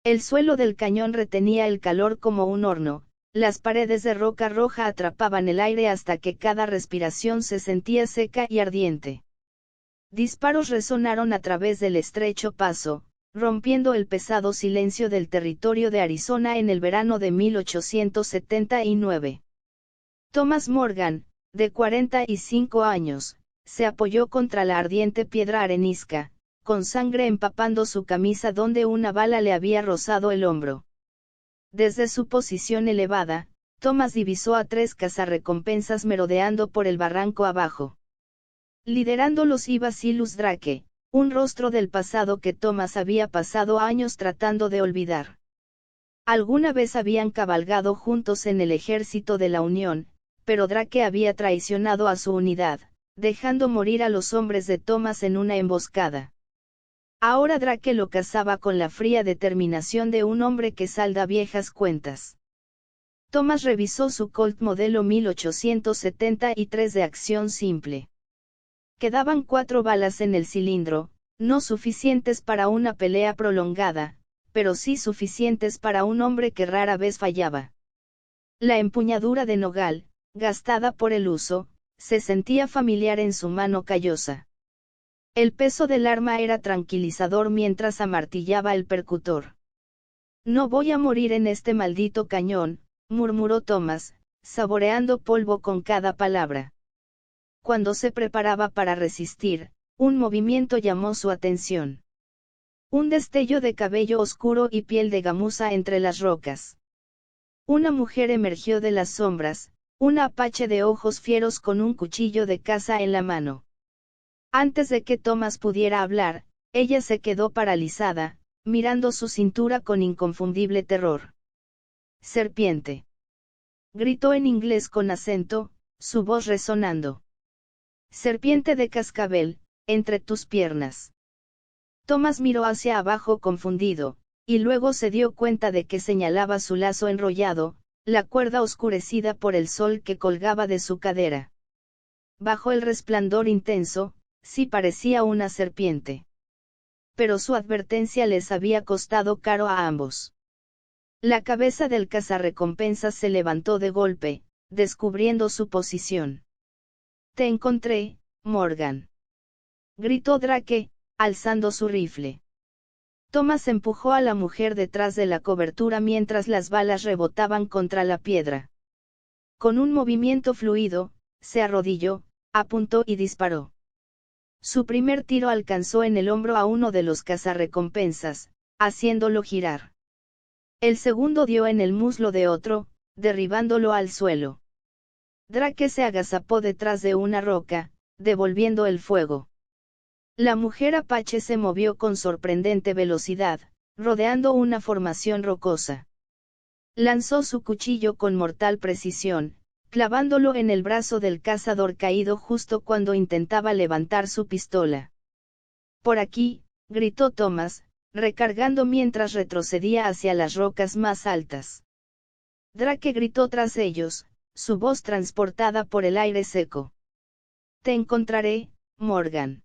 El suelo del cañón retenía el calor como un horno, las paredes de roca roja atrapaban el aire hasta que cada respiración se sentía seca y ardiente. Disparos resonaron a través del estrecho paso, rompiendo el pesado silencio del territorio de Arizona en el verano de 1879. Thomas Morgan, de 45 años, se apoyó contra la ardiente piedra arenisca, con sangre empapando su camisa donde una bala le había rozado el hombro. Desde su posición elevada, Thomas divisó a 3 cazarrecompensas merodeando por el barranco abajo. Liderándolos iba Silas Drake, un rostro del pasado que Thomas había pasado años tratando de olvidar. Alguna vez habían cabalgado juntos en el ejército de la Unión, pero Drake había traicionado a su unidad, dejando morir a los hombres de Thomas en una emboscada. Ahora Drake lo cazaba con la fría determinación de un hombre que salda viejas cuentas. Thomas revisó su Colt modelo 1873 de acción simple. Quedaban 4 balas en el cilindro, no suficientes para una pelea prolongada, pero sí suficientes para un hombre que rara vez fallaba. La empuñadura de nogal, gastada por el uso, se sentía familiar en su mano callosa. El peso del arma era tranquilizador mientras amartillaba el percutor. No voy a morir en este maldito cañón, murmuró Thomas, saboreando polvo con cada palabra. Cuando se preparaba para resistir, un movimiento llamó su atención. Un destello de cabello oscuro y piel de gamuza entre las rocas. Una mujer emergió de las sombras, una apache de ojos fieros con un cuchillo de caza en la mano. Antes de que Thomas pudiera hablar, ella se quedó paralizada, mirando su cintura con inconfundible terror. «Serpiente», gritó en inglés con acento, su voz resonando. «Serpiente de cascabel, entre tus piernas». Thomas miró hacia abajo confundido, y luego se dio cuenta de que señalaba su lazo enrollado, la cuerda oscurecida por el sol que colgaba de su cadera. Bajo el resplandor intenso, sí parecía una serpiente. Pero su advertencia les había costado caro a ambos. La cabeza del cazarrecompensas se levantó de golpe, descubriendo su posición. «Te encontré, Morgan», gritó Drake, alzando su rifle. Thomas empujó a la mujer detrás de la cobertura mientras las balas rebotaban contra la piedra. Con un movimiento fluido, se arrodilló, apuntó y disparó. Su primer tiro alcanzó en el hombro a uno de los cazarrecompensas, haciéndolo girar. El segundo dio en el muslo de otro, derribándolo al suelo. Drake se agazapó detrás de una roca, devolviendo el fuego. La mujer apache se movió con sorprendente velocidad, rodeando una formación rocosa. Lanzó su cuchillo con mortal precisión, clavándolo en el brazo del cazador caído justo cuando intentaba levantar su pistola. «Por aquí», gritó Thomas, recargando mientras retrocedía hacia las rocas más altas. Drake gritó tras ellos, su voz transportada por el aire seco. «Te encontraré, Morgan.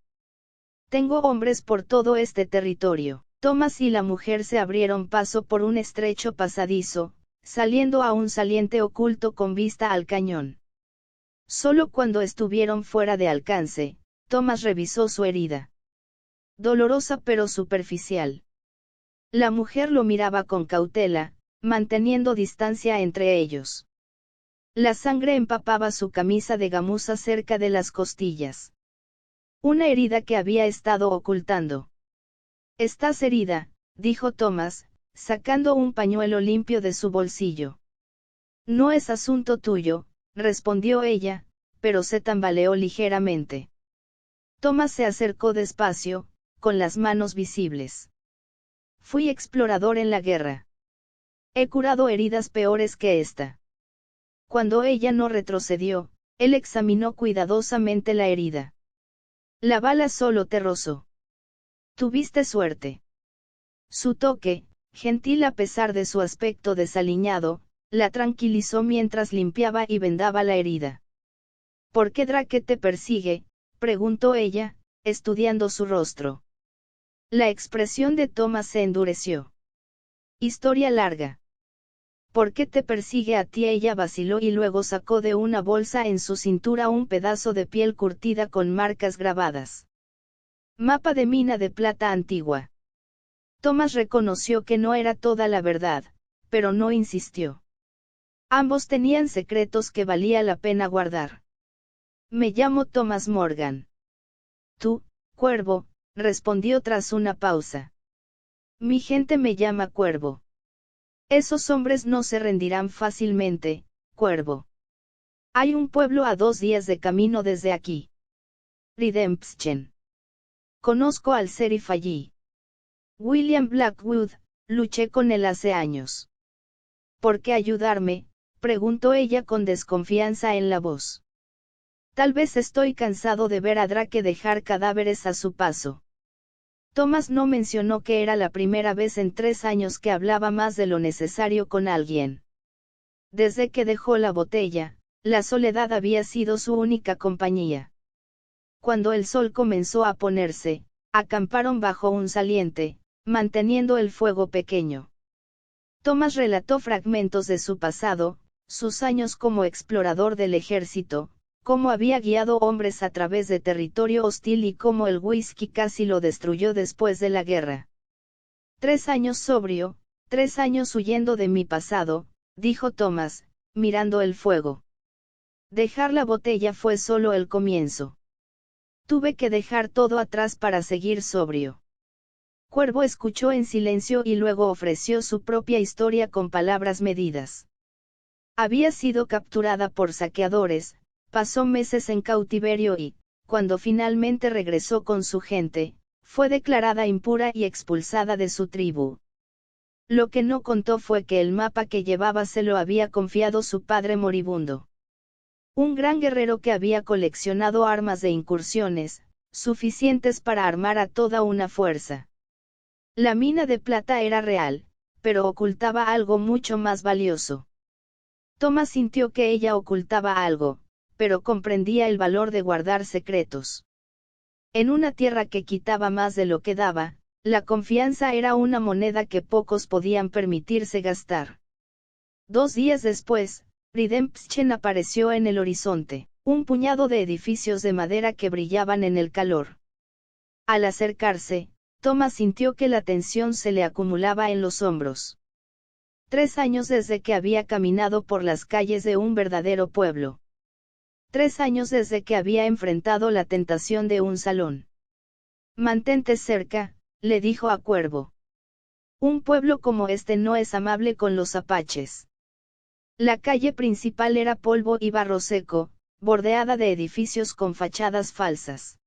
Tengo hombres por todo este territorio». Thomas y la mujer se abrieron paso por un estrecho pasadizo, saliendo a un saliente oculto con vista al cañón. Solo cuando estuvieron fuera de alcance, Thomas revisó su herida. Dolorosa pero superficial. La mujer lo miraba con cautela, manteniendo distancia entre ellos. La sangre empapaba su camisa de gamuza cerca de las costillas. Una herida que había estado ocultando. «Estás herida», dijo Thomas, sacando un pañuelo limpio de su bolsillo. «No es asunto tuyo», respondió ella, pero se tambaleó ligeramente. Thomas se acercó despacio, con las manos visibles. «Fui explorador en la guerra. He curado heridas peores que esta». Cuando ella no retrocedió, él examinó cuidadosamente la herida. «La bala solo te rozó. Tuviste suerte». Su toque, gentil a pesar de su aspecto desaliñado, la tranquilizó mientras limpiaba y vendaba la herida. «¿Por qué Drake te persigue?», preguntó ella, estudiando su rostro. La expresión de Thomas se endureció. Historia larga. ¿Por qué te persigue a ti? Ella vaciló y luego sacó de una bolsa en su cintura un pedazo de piel curtida con marcas grabadas. Mapa de mina de plata antigua. Thomas reconoció que no era toda la verdad, pero no insistió. Ambos tenían secretos que valía la pena guardar. Me llamo Thomas Morgan. Tú, Cuervo, respondió tras una pausa. Mi gente me llama Cuervo. Esos hombres no se rendirán fácilmente, Cuervo. Hay un pueblo a 2 días de camino desde aquí. Redemption. Conozco al sheriff allí. William Blackwood, luché con él hace años. ¿Por qué ayudarme?, preguntó ella con desconfianza en la voz. Tal vez estoy cansado de ver a Drake dejar cadáveres a su paso. Thomas no mencionó que era la primera vez en 3 años que hablaba más de lo necesario con alguien. Desde que dejó la botella, la soledad había sido su única compañía. Cuando el sol comenzó a ponerse, acamparon bajo un saliente, manteniendo el fuego pequeño. Thomas relató fragmentos de su pasado, sus años como explorador del ejército, cómo había guiado hombres a través de territorio hostil y cómo el whisky casi lo destruyó después de la guerra. 3 años sobrio, 3 años huyendo de mi pasado, dijo Thomas, mirando el fuego. Dejar la botella fue solo el comienzo. Tuve que dejar todo atrás para seguir sobrio. Cuervo escuchó en silencio y luego ofreció su propia historia con palabras medidas. Había sido capturada por saqueadores, pasó meses en cautiverio y, cuando finalmente regresó con su gente, fue declarada impura y expulsada de su tribu. Lo que no contó fue que el mapa que llevaba se lo había confiado su padre moribundo. Un gran guerrero que había coleccionado armas de incursiones, suficientes para armar a toda una fuerza. La mina de plata era real, pero ocultaba algo mucho más valioso. Thomas sintió que ella ocultaba algo, pero comprendía el valor de guardar secretos. En una tierra que quitaba más de lo que daba, la confianza era una moneda que pocos podían permitirse gastar. 2 días después, Redemption apareció en el horizonte, un puñado de edificios de madera que brillaban en el calor. Al acercarse, Thomas sintió que la tensión se le acumulaba en los hombros. 3 años desde que había caminado por las calles de un verdadero pueblo. 3 años desde que había enfrentado la tentación de un salón. Mantente cerca, le dijo a Cuervo. Un pueblo como este no es amable con los apaches. La calle principal era polvo y barro seco, bordeada de edificios con fachadas falsas.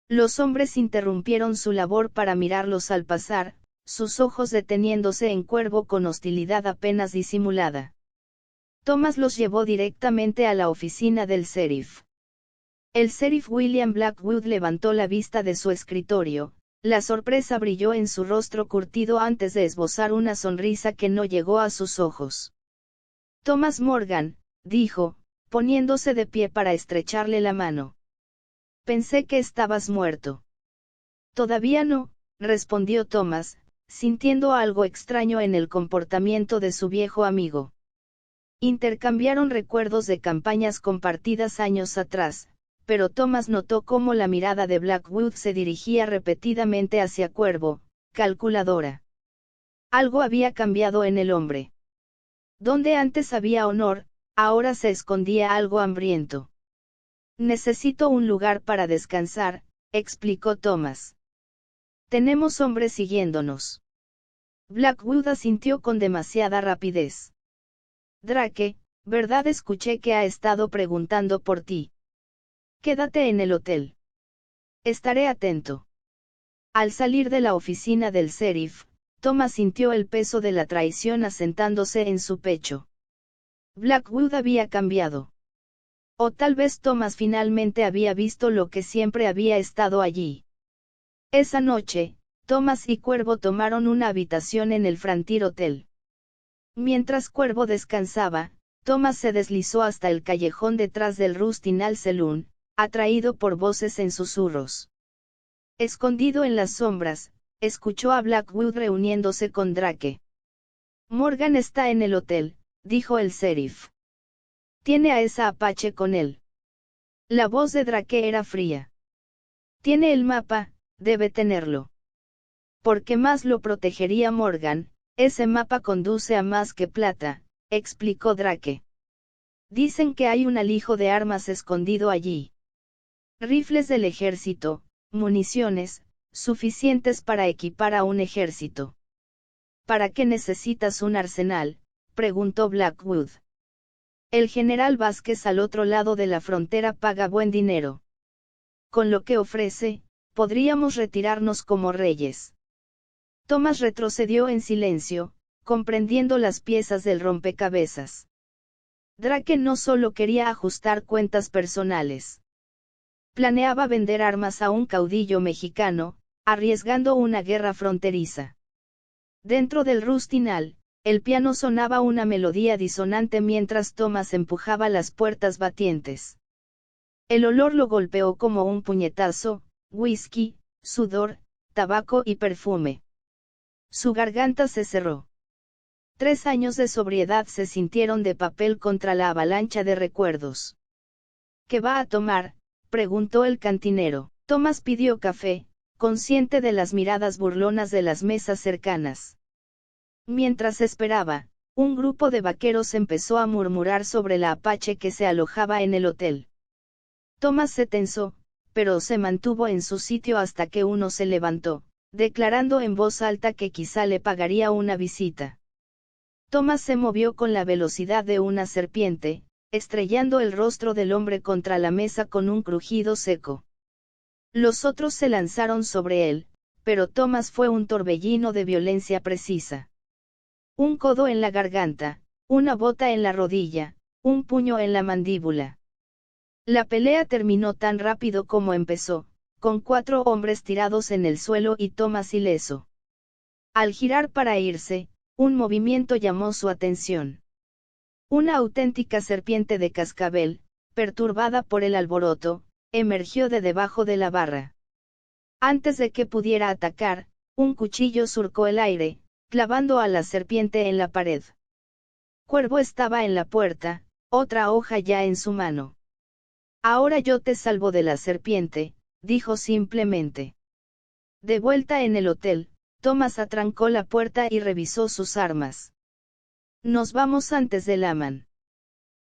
Los hombres interrumpieron su labor para mirarlos al pasar, sus ojos deteniéndose en Cuervo con hostilidad apenas disimulada. Thomas los llevó directamente a la oficina del sheriff. El sheriff William Blackwood levantó la vista de su escritorio, la sorpresa brilló en su rostro curtido antes de esbozar una sonrisa que no llegó a sus ojos. Thomas Morgan, dijo, poniéndose de pie para estrecharle la mano. Pensé que estabas muerto. Todavía no, respondió Thomas, sintiendo algo extraño en el comportamiento de su viejo amigo. Intercambiaron recuerdos de campañas compartidas años atrás, pero Thomas notó cómo la mirada de Blackwood se dirigía repetidamente hacia Cuervo, calculadora. Algo había cambiado en el hombre. Donde antes había honor, ahora se escondía algo hambriento. Necesito un lugar para descansar, explicó Thomas. Tenemos hombres siguiéndonos. Blackwood asintió con demasiada rapidez. Drake, ¿verdad? Escuché que ha estado preguntando por ti. Quédate en el hotel. Estaré atento. Al salir de la oficina del sheriff, Thomas sintió el peso de la traición asentándose en su pecho. Blackwood había cambiado. O tal vez Thomas finalmente había visto lo que siempre había estado allí. Esa noche, Thomas y Cuervo tomaron una habitación en el Frontier Hotel. Mientras Cuervo descansaba, Thomas se deslizó hasta el callejón detrás del Rusty Nail Saloon, atraído por voces en susurros. Escondido en las sombras, escuchó a Blackwood reuniéndose con Drake. Morgan está en el hotel, dijo el sheriff. Tiene a esa apache con él. La voz de Drake era fría. Tiene el mapa, debe tenerlo. ¿Por qué más lo protegería Morgan? Ese mapa conduce a más que plata, explicó Drake. Dicen que hay un alijo de armas escondido allí. Rifles del ejército, municiones, suficientes para equipar a un ejército. ¿Para qué necesitas un arsenal?, preguntó Blackwood. El general Vázquez al otro lado de la frontera paga buen dinero. Con lo que ofrece, podríamos retirarnos como reyes. Thomas retrocedió en silencio, comprendiendo las piezas del rompecabezas. Drake no solo quería ajustar cuentas personales. Planeaba vender armas a un caudillo mexicano, arriesgando una guerra fronteriza. Dentro del Rustinal, el piano sonaba una melodía disonante mientras Thomas empujaba las puertas batientes. El olor lo golpeó como un puñetazo: whisky, sudor, tabaco y perfume. Su garganta se cerró. 3 años de sobriedad se sintieron de papel contra la avalancha de recuerdos. ¿Qué va a tomar?, preguntó el cantinero. Thomas pidió café, consciente de las miradas burlonas de las mesas cercanas. Mientras esperaba, un grupo de vaqueros empezó a murmurar sobre la apache que se alojaba en el hotel. Thomas se tensó, pero se mantuvo en su sitio hasta que uno se levantó, declarando en voz alta que quizá le pagaría una visita. Thomas se movió con la velocidad de una serpiente, estrellando el rostro del hombre contra la mesa con un crujido seco. Los otros se lanzaron sobre él, pero Thomas fue un torbellino de violencia precisa. Un codo en la garganta, una bota en la rodilla, un puño en la mandíbula. La pelea terminó tan rápido como empezó, con 4 hombres tirados en el suelo y Thomas ileso. Al girar para irse, un movimiento llamó su atención. Una auténtica serpiente de cascabel, perturbada por el alboroto, emergió de debajo de la barra. Antes de que pudiera atacar, un cuchillo surcó el aire, clavando a la serpiente en la pared. Cuervo estaba en la puerta, otra hoja ya en su mano. Ahora yo te salvo de la serpiente, dijo simplemente. De vuelta en el hotel, Thomas atrancó la puerta y revisó sus armas. Nos vamos antes de Laman.